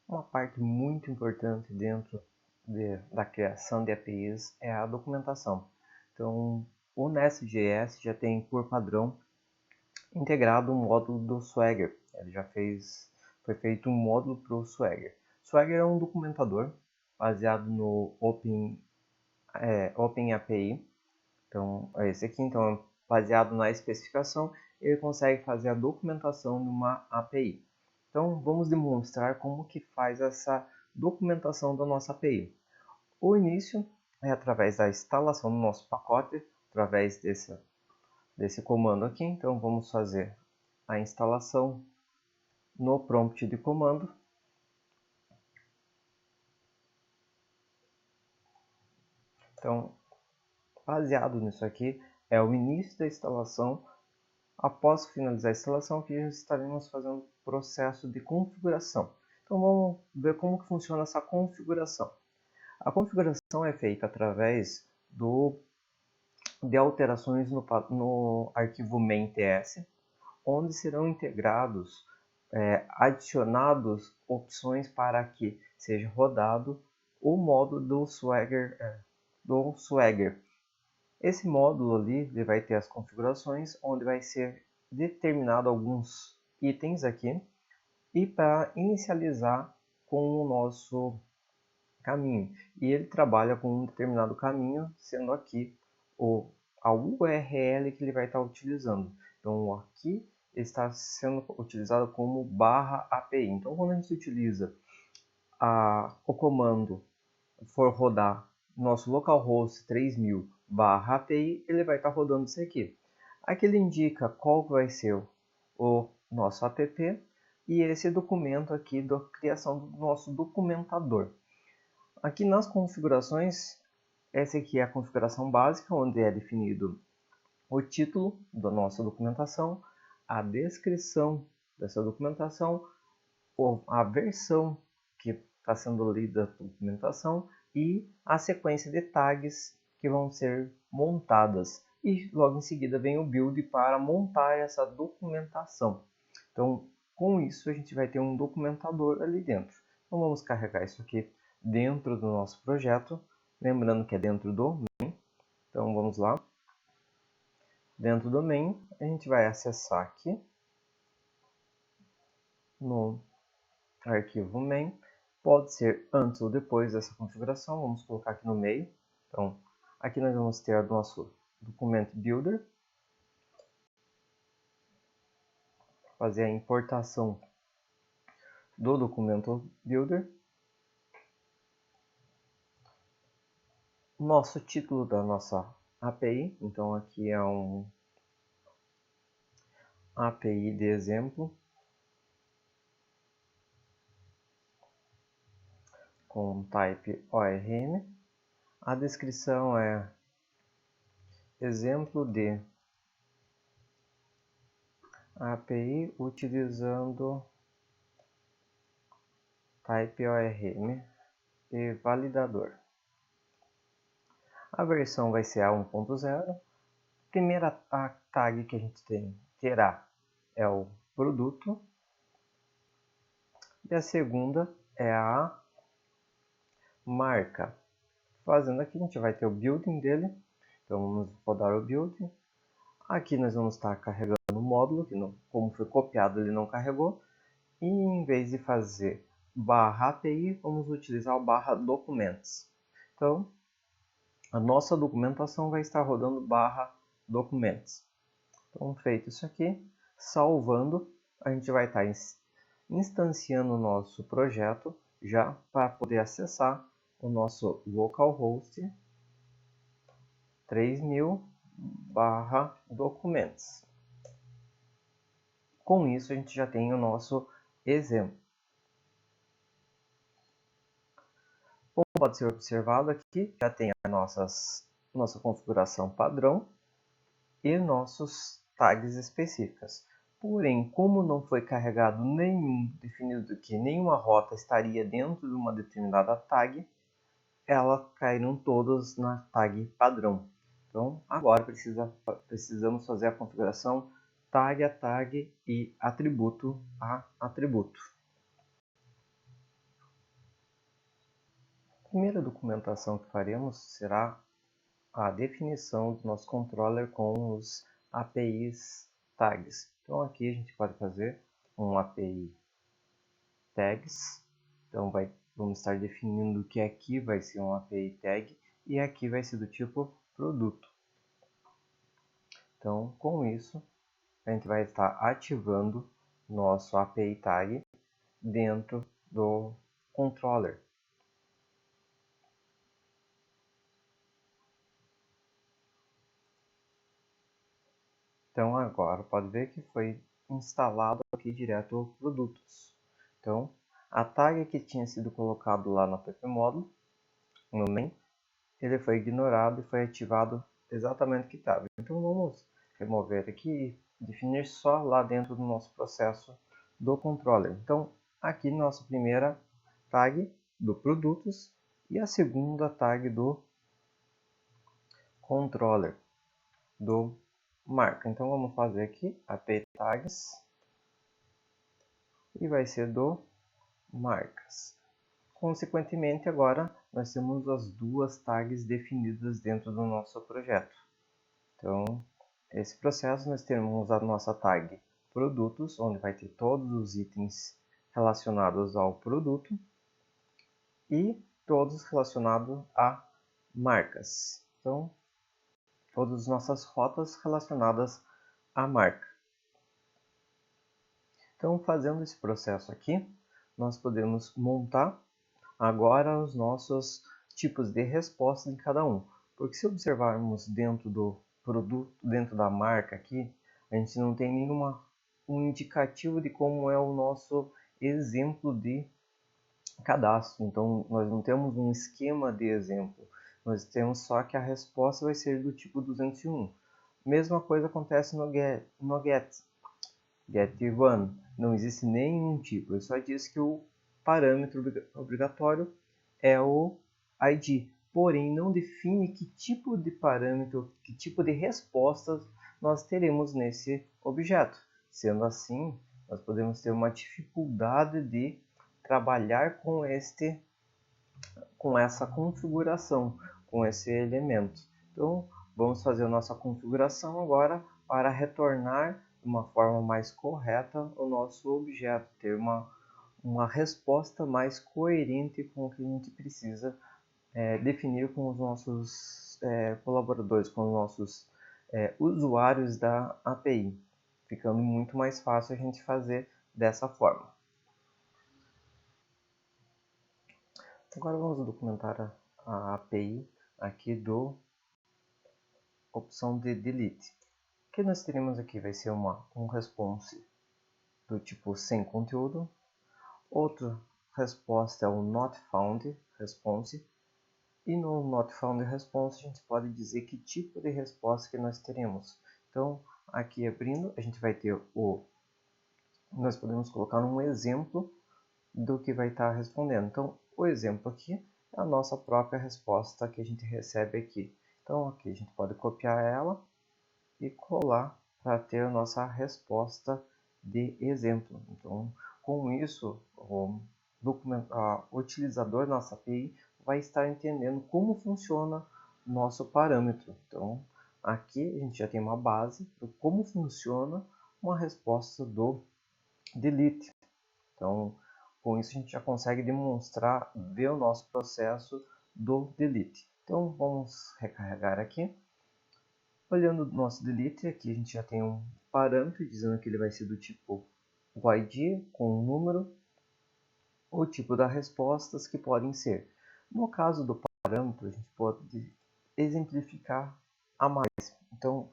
Uma parte muito importante dentro da criação de APIs é a documentação. Então, o Nest.js já tem por padrão integrado um módulo do Swagger. Ele já foi feito um módulo para o Swagger. Swagger é um documentador baseado no OpenAPI. Então, é esse aqui. Então, baseado na especificação, ele consegue fazer a documentação de uma API. Então, vamos demonstrar como que faz essa documentação da nossa API. O início é através da instalação do nosso pacote, através desse comando aqui. Então, vamos fazer a instalação no prompt de comando. Então, baseado nisso aqui, é o início da instalação. Após finalizar a instalação, aqui estaremos fazendo o processo de configuração. Então vamos ver como que funciona essa configuração. A configuração é feita através de alterações no arquivo main.ts, onde serão adicionados opções para que seja rodado o módulo do Swagger. Esse módulo ali ele vai ter as configurações, onde vai ser determinado alguns itens aqui, e para inicializar com o nosso caminho. E ele trabalha com um determinado caminho, sendo aqui a URL que ele vai estar utilizando. Então aqui está sendo utilizado como /API. Então quando a gente utiliza o comando for rodar nosso localhost 3000 /API, ele vai estar rodando isso aqui. Aqui ele indica qual vai ser o nosso app e esse documento aqui da criação do nosso documentador. Aqui nas configurações, essa aqui é a configuração básica, onde é definido o título da nossa documentação, a descrição dessa documentação, a versão que está sendo lida da documentação e a sequência de tags que vão ser montadas. E logo em seguida vem o build para montar essa documentação. Então, com isso, a gente vai ter um documentador ali dentro. Então, vamos carregar isso aqui dentro do nosso projeto. Lembrando que é dentro do main. Então, vamos lá. Dentro do main, a gente vai acessar aqui no arquivo main. Pode ser antes ou depois dessa configuração. Vamos colocar aqui no meio. Então, aqui nós vamos ter o nosso Document Builder. Fazer a importação do Documento Builder. Nosso título da nossa API. Então, aqui é um API de exemplo. Com type ORM. A descrição é exemplo de API utilizando type ORM e validador. A versão vai ser a 1.0. A primeira tag que a gente terá é o produto. E a segunda é a marca. Fazendo aqui, a gente vai ter o building dele. Então, vamos rodar o build. Aqui nós vamos estar carregando o módulo, que como foi copiado, ele não carregou. E em vez de fazer /API, vamos utilizar o /documents. Então, a nossa documentação vai estar rodando /documents. Então, feito isso aqui, salvando, a gente vai estar instanciando o nosso projeto já para poder acessar o nosso localhost 3000 /documents. Com isso, a gente já tem o nosso exemplo. Como pode ser observado aqui, já tem a nossa configuração padrão e nossos tags específicas. Porém, como não foi carregado definido que nenhuma rota estaria dentro de uma determinada tag, elas caíram todas na tag padrão. Então, agora precisamos fazer a configuração tag a tag e atributo a atributo. primeira documentação que faremos será a definição do nosso controller com os APIs tags. Então aqui a gente pode fazer um API tags. Então vamos estar definindo que aqui vai ser um API tag e aqui vai ser do tipo produto. Então com isso a gente vai estar ativando nosso API tag dentro do controller. Então agora pode ver que foi instalado aqui direto produtos. Então a tag que tinha sido colocado lá no app-módulo, no main, ele foi ignorado e foi ativado exatamente o que estava. Então vamos remover aqui e definir só lá dentro do nosso processo do controller. Então aqui nossa primeira tag do produtos e a segunda tag do controller do marca. Então vamos fazer aqui API tags e vai ser do marcas. Consequentemente, agora nós temos as duas tags definidas dentro do nosso projeto. Então, esse processo nós temos a nossa tag produtos, onde vai ter todos os itens relacionados ao produto e todos relacionados a marcas. Então, todas as nossas rotas relacionadas à marca. Então, fazendo esse processo aqui, nós podemos montar agora os nossos tipos de resposta em cada um. Porque se observarmos dentro do produto, dentro da marca aqui, a gente não tem um indicativo de como é o nosso exemplo de cadastro. Então, nós não temos um esquema de exemplo. Nós temos só que a resposta vai ser do tipo 201. Mesma coisa acontece no get1. Não existe nenhum tipo. Ele só diz que o parâmetro obrigatório é o ID. Porém, não define que tipo de parâmetro, que tipo de respostas nós teremos nesse objeto. Sendo assim, nós podemos ter uma dificuldade de trabalhar com essa configuração, com esse elemento. Então, vamos fazer a nossa configuração agora para retornar de uma forma mais correta o nosso objeto, ter uma resposta mais coerente com o que a gente precisa definir com os nossos colaboradores, com os nossos usuários da API, ficando muito mais fácil a gente fazer dessa forma. Agora vamos documentar a API aqui do opção de delete. O que nós teremos aqui vai ser um response do tipo sem conteúdo, outra resposta é o not found response, e no not found response a gente pode dizer que tipo de resposta que nós teremos. Então aqui abrindo a gente vai ter nós podemos colocar um exemplo do que vai estar respondendo. Então o exemplo aqui é a nossa própria resposta que a gente recebe aqui. Então aqui a gente pode copiar ela e colar para ter a nossa resposta de exemplo. Então com isso o utilizador da nossa API vai estar entendendo como funciona o nosso parâmetro. Então aqui a gente já tem uma base de como funciona uma resposta do delete. Então com isso a gente já consegue demonstrar, ver o nosso processo do delete. Então vamos recarregar aqui. Olhando o nosso delete, aqui a gente já tem um parâmetro dizendo que ele vai ser do tipo ID com um número, o tipo das respostas que podem ser. No caso do parâmetro, a gente pode exemplificar a mais. Então,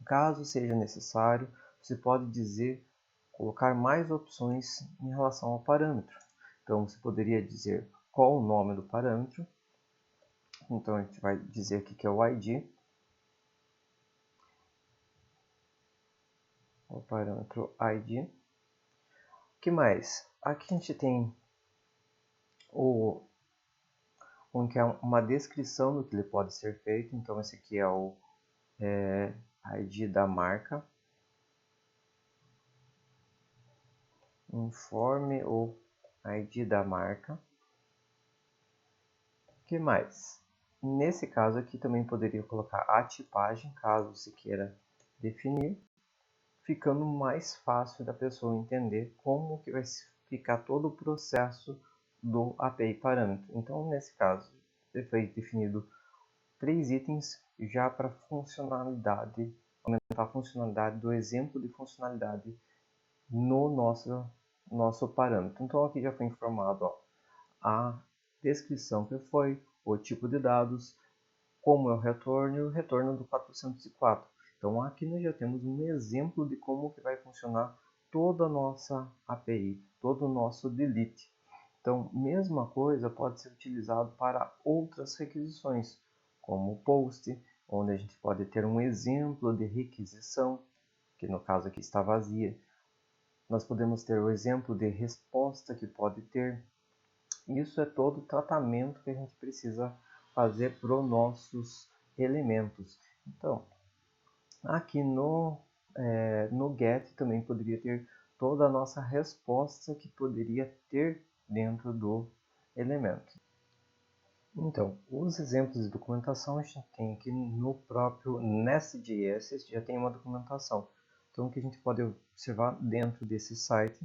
caso seja necessário, você pode dizer, colocar mais opções em relação ao parâmetro. Então, você poderia dizer qual o nome do parâmetro. Então, a gente vai dizer aqui que é o ID. O parâmetro ID. O que mais? Aqui a gente tem que é uma descrição do que ele pode ser feito. Então, esse aqui é o ID da marca. Informe o ID da marca. que mais? Nesse caso aqui também poderia colocar a tipagem, caso se queira definir, ficando mais fácil da pessoa entender como que vai ficar todo o processo do API parâmetro. Então, nesse caso, foi definido 3 itens já para funcionalidade, aumentar a funcionalidade do exemplo de funcionalidade no nosso parâmetro. Então, aqui já foi informado a descrição que foi, o tipo de dados, como é o retorno e o retorno do 404. Então aqui nós já temos um exemplo de como que vai funcionar toda a nossa API, todo o nosso delete. Então, mesma coisa pode ser utilizado para outras requisições, como o post, onde a gente pode ter um exemplo de requisição, que no caso aqui está vazia. Nós podemos ter o exemplo de resposta que pode ter. Isso é todo o tratamento que a gente precisa fazer para os nossos elementos. Então, aqui no get também poderia ter toda a nossa resposta que poderia ter dentro do elemento. Então, os exemplos de documentação a gente tem aqui no próprio Nest.js, já tem uma documentação. Então, o que a gente pode observar dentro desse site,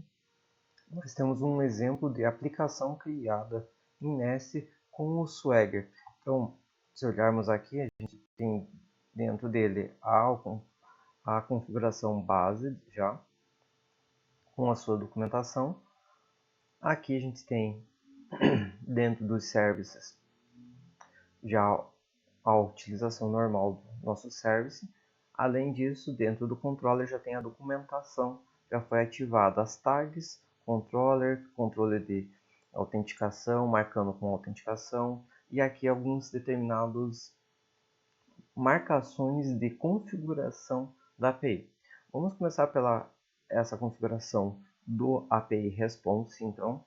nós temos um exemplo de aplicação criada em Nest com o Swagger. Então, se olharmos aqui, a gente tem dentro dele a configuração base já, com a sua documentação. Aqui a gente tem dentro dos services já a utilização normal do nosso service. Além disso, dentro do controller já tem a documentação, já foi ativada as tags, controle de autenticação, marcando com autenticação, e aqui alguns determinados marcações de configuração da API. Vamos começar pela essa configuração do API Response, então,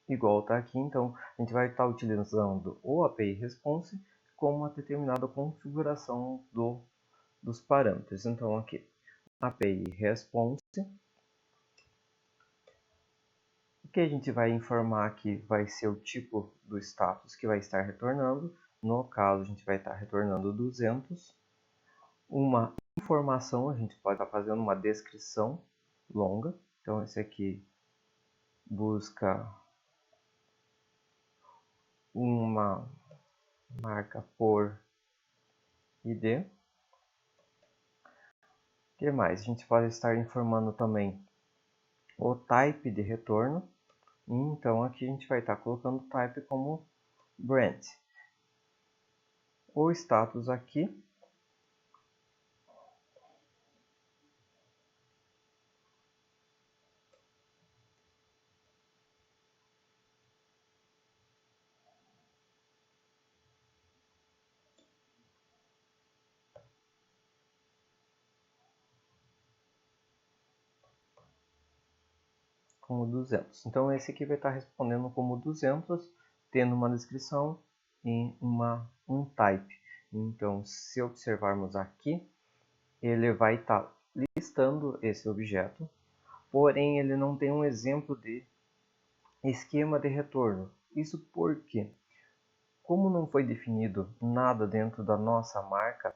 igual está aqui. Então, a gente vai estar utilizando o API Response com uma determinada configuração dos parâmetros. Então, aqui, API Response, o que a gente vai informar aqui vai ser o tipo do status que vai estar retornando. No caso, a gente vai estar retornando 200. Uma informação, a gente pode estar fazendo uma descrição longa. Então, esse aqui busca uma marca por ID. O que mais? A gente pode estar informando também o type de retorno. Então, aqui a gente vai estar colocando o type como brand. O status aqui, como 200. Então, esse aqui vai estar respondendo como 200, tendo uma descrição e um type. Então, se observarmos aqui, ele vai estar listando esse objeto, porém ele não tem um exemplo de esquema de retorno. Isso porque, como não foi definido nada dentro da nossa marca,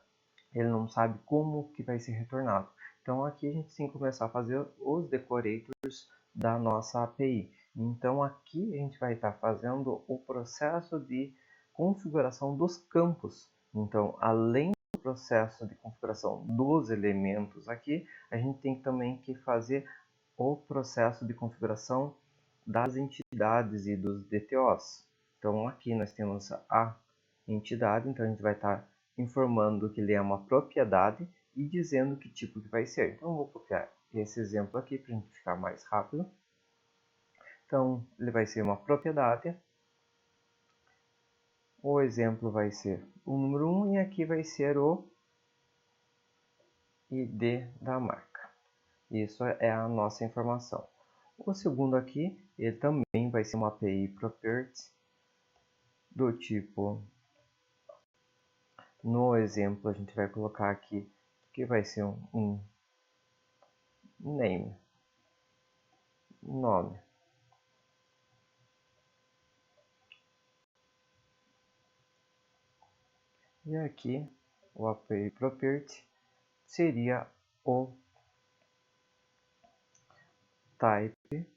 ele não sabe como que vai ser retornado. Então aqui a gente tem que começar a fazer os decorators da nossa API. Então aqui a gente vai estar fazendo o processo de configuração dos campos. Então, além do processo de configuração dos elementos aqui, a gente tem também que fazer o processo de configuração das entidades e dos DTOs. Então aqui nós temos a entidade, então a gente vai estar informando que ele é uma propriedade e dizendo que tipo que vai ser. Então eu vou copiar esse exemplo aqui para a gente ficar mais rápido. Então ele vai ser uma propriedade. O exemplo vai ser o número 1 e aqui vai ser o ID da marca. Isso é a nossa informação. O segundo aqui, ele também vai ser uma API property do tipo, no exemplo a gente vai colocar aqui que vai ser um name, nome. E aqui o API Property seria o type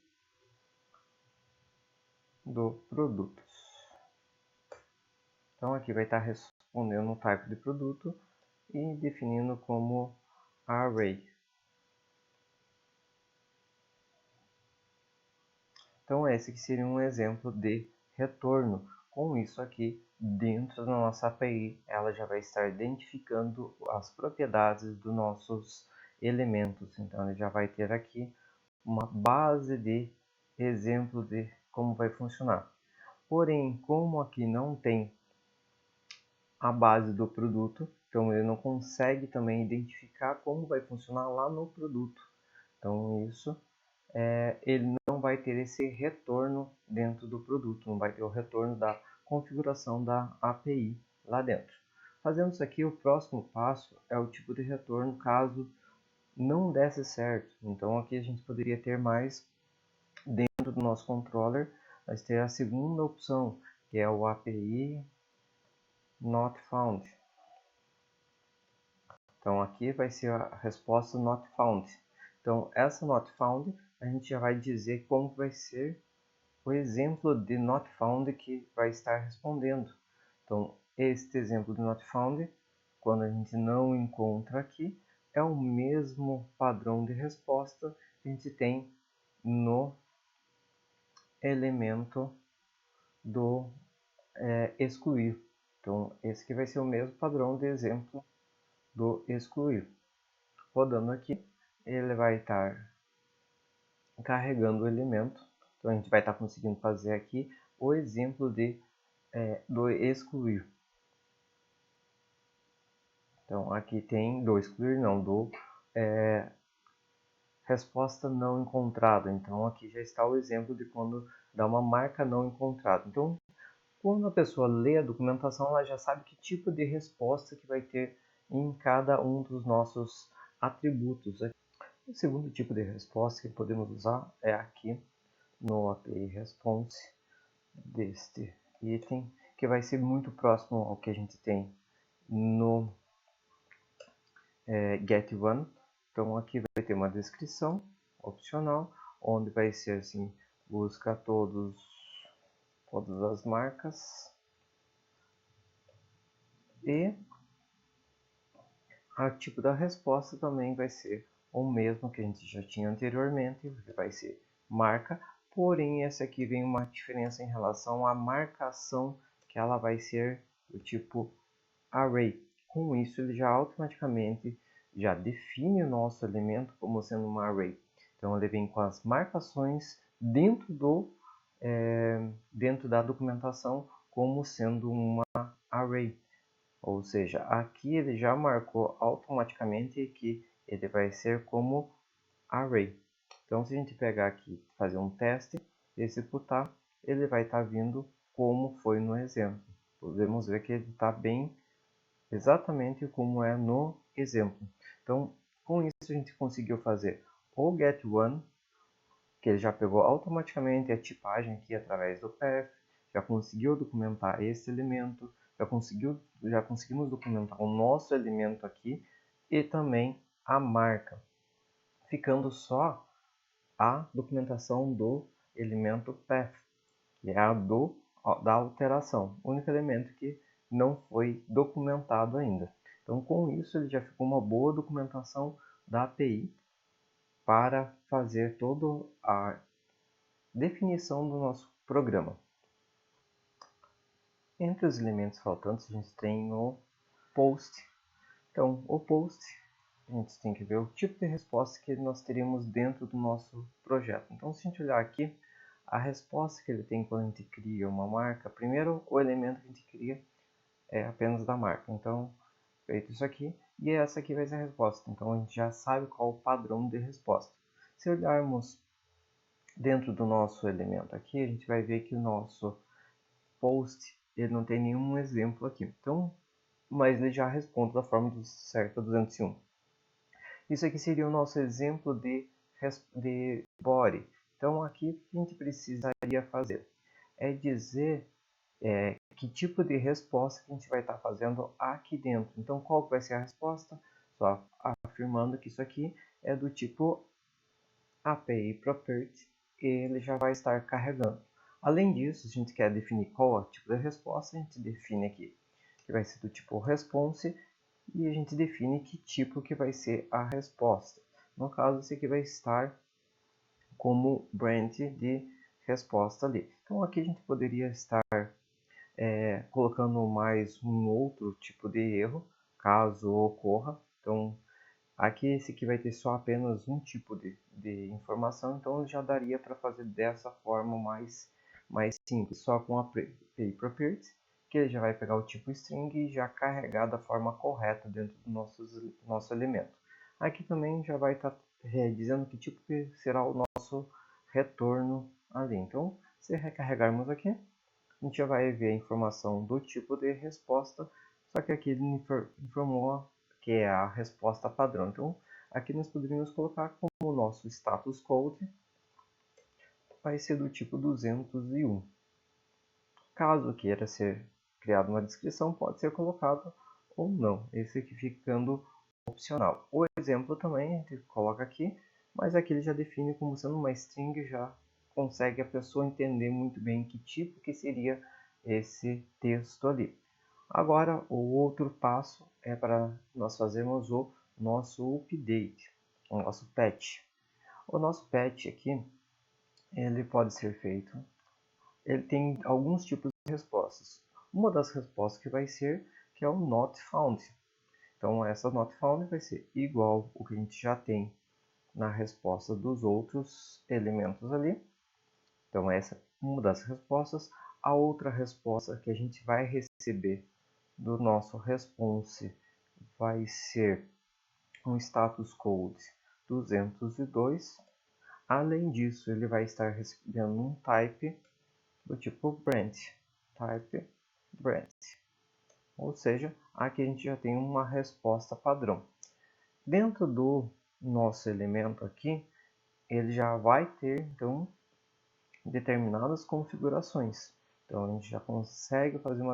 do produto. Então aqui vai estar respondendo o type de produto e definindo como array. Então esse aqui seria um exemplo de retorno. Com isso aqui, dentro da nossa API, ela já vai estar identificando as propriedades dos nossos elementos. Então ele já vai ter aqui uma base de exemplo de como vai funcionar. Porém, como aqui não tem a base do produto, então ele não consegue também identificar como vai funcionar lá no produto. Então isso ele não vai ter esse retorno dentro do produto, não vai ter o retorno da configuração da API lá dentro. Fazendo isso aqui, o próximo passo é o tipo de retorno caso não desse certo. Então aqui a gente poderia ter mais dentro do nosso controller, mas ter a segunda opção, que é o API not found. Então aqui vai ser a resposta not found. Então essa not found a gente já vai dizer como vai ser o exemplo de not found que vai estar respondendo. Então este exemplo de not found, quando a gente não encontra aqui, é o mesmo padrão de resposta que a gente tem no elemento do excluir. Então esse aqui vai ser o mesmo padrão de exemplo do excluir. Rodando aqui, ele vai estar carregando o elemento. Então a gente vai estar conseguindo fazer aqui o exemplo do excluir. Então aqui tem do excluir, não, do resposta não encontrada. Então aqui já está o exemplo de quando dá uma marca não encontrada. Então quando a pessoa lê a documentação, ela já sabe que tipo de resposta que vai ter em cada um dos nossos atributos. O segundo tipo de resposta que podemos usar é aqui no API Response deste item, que vai ser muito próximo ao que a gente tem no GetOne. Então aqui vai ter uma descrição opcional, onde vai ser assim, busca todas as marcas e o tipo da resposta também vai ser o mesmo que a gente já tinha anteriormente, que vai ser marca, porém essa aqui vem uma diferença em relação à marcação, que ela vai ser do tipo array. Com isso ele já automaticamente já define o nosso elemento como sendo uma array. Então ele vem com as marcações dentro da documentação como sendo uma array. Ou seja, aqui ele já marcou automaticamente que ele vai ser como array. Então se a gente pegar aqui e fazer um teste, executar, ele vai estar vindo como foi no exemplo. Podemos ver que ele está bem exatamente como é no exemplo. Então, com isso a gente conseguiu fazer o GetOne, que ele já pegou automaticamente a tipagem aqui através do path, já conseguiu documentar esse elemento, já conseguimos documentar o nosso elemento aqui e também a marca, ficando só a documentação do elemento path, que é a da alteração, o único elemento que não foi documentado ainda. Então, com isso, ele já ficou uma boa documentação da API para fazer toda a definição do nosso programa. Entre os elementos faltantes, a gente tem o post. Então, o post, a gente tem que ver o tipo de resposta que nós teríamos dentro do nosso projeto. Então, se a gente olhar aqui, a resposta que ele tem quando a gente cria uma marca, primeiro o elemento que a gente cria é apenas da marca. Então, feito isso aqui, e essa aqui vai ser a resposta. Então, a gente já sabe qual o padrão de resposta. Se olharmos dentro do nosso elemento aqui, a gente vai ver que o nosso post ele não tem nenhum exemplo aqui. Então, mas ele já responde da forma certa 201. Isso aqui seria o nosso exemplo de body. Então, aqui o que a gente precisaria fazer é dizer que tipo de resposta que a gente vai estar fazendo aqui dentro. Então, qual que vai ser a resposta? Só afirmando que isso aqui é do tipo API Property, ele já vai estar carregando. Além disso, se a gente quer definir qual é o tipo de resposta, a gente define aqui que vai ser do tipo response e a gente define que tipo que vai ser a resposta. No caso, esse aqui vai estar como branch de resposta ali. Então aqui a gente poderia estar colocando mais um outro tipo de erro, caso ocorra. Então aqui esse aqui vai ter só apenas um tipo de informação, então já daria para fazer dessa forma mais simples, só com a API Properties, que ele já vai pegar o tipo string e já carregar da forma correta dentro do nosso elemento. Aqui também já vai estar dizendo que tipo que será o nosso retorno ali. Então, se recarregarmos aqui, a gente já vai ver a informação do tipo de resposta, só que aqui ele informou que é a resposta padrão. Então, aqui nós poderíamos colocar como o nosso status code vai ser do tipo 201. Caso queira ser criado uma descrição, pode ser colocado ou não. Esse aqui ficando opcional. O exemplo também a gente coloca aqui, mas aqui ele já define como sendo uma string, já consegue a pessoa entender muito bem que tipo que seria esse texto ali. Agora, o outro passo é para nós fazermos o nosso update, o nosso patch. O nosso patch aqui, ele pode ser feito, ele tem alguns tipos de respostas. Uma das respostas que vai ser, que é o not found. Então, essa not found vai ser igual o que a gente já tem na resposta dos outros elementos ali. Então, essa é uma das respostas. A outra resposta que a gente vai receber do nosso response vai ser um status code 202. Além disso, ele vai estar recebendo um type do tipo branch, type branch. Ou seja, aqui a gente já tem uma resposta padrão. Dentro do nosso elemento aqui, ele já vai ter então determinadas configurações. Então a gente já consegue fazer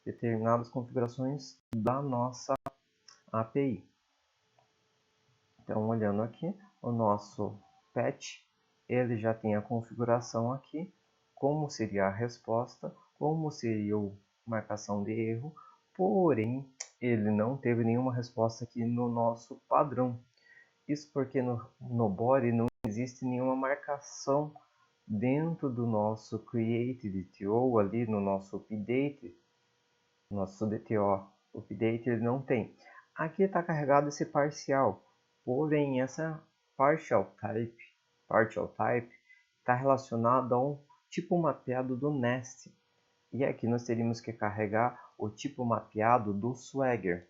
determinadas configurações da nossa API. Então, olhando aqui, o nosso patch, ele já tem a configuração aqui, como seria a resposta, como seria a marcação de erro, porém, ele não teve nenhuma resposta aqui no nosso padrão. Isso porque no body não existe nenhuma marcação dentro do nosso create DTO, ali no nosso update, nosso DTO update ele não tem. Aqui está carregado esse parcial, porém essa partial type está relacionado a um tipo mapeado do nest. E aqui nós teríamos que carregar o tipo mapeado do Swagger.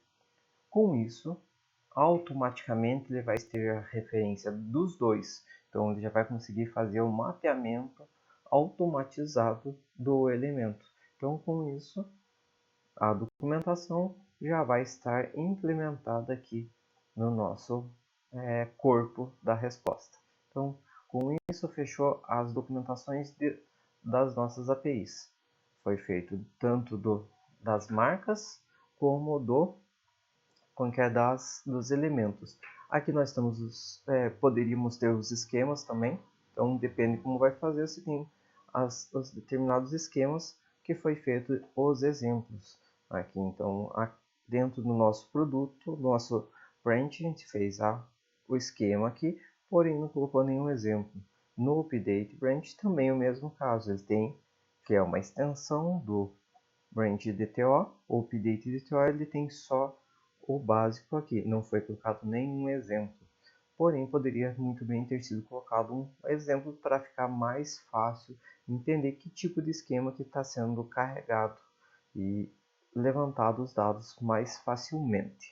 Com isso, automaticamente ele vai ter a referência dos dois. Então ele já vai conseguir fazer o mapeamento automatizado do elemento. Então com isso, a documentação já vai estar implementada aqui no nosso corpo da resposta. Então, com isso, fechou as documentações das nossas APIs. Foi feito tanto das marcas como dos elementos. Aqui nós estamos, poderíamos ter os esquemas também. Então, depende como vai fazer, se tem os determinados esquemas que foi feito os exemplos. Aqui, então, dentro do nosso produto, nosso branch, a gente fez o esquema aqui, porém não colocou nenhum exemplo. No update branch também é o mesmo caso, ele tem que é uma extensão do branch DTO, o update DTO ele tem só o básico aqui, não foi colocado nenhum exemplo. Porém, poderia muito bem ter sido colocado um exemplo para ficar mais fácil entender que tipo de esquema que está sendo carregado e levantado os dados mais facilmente.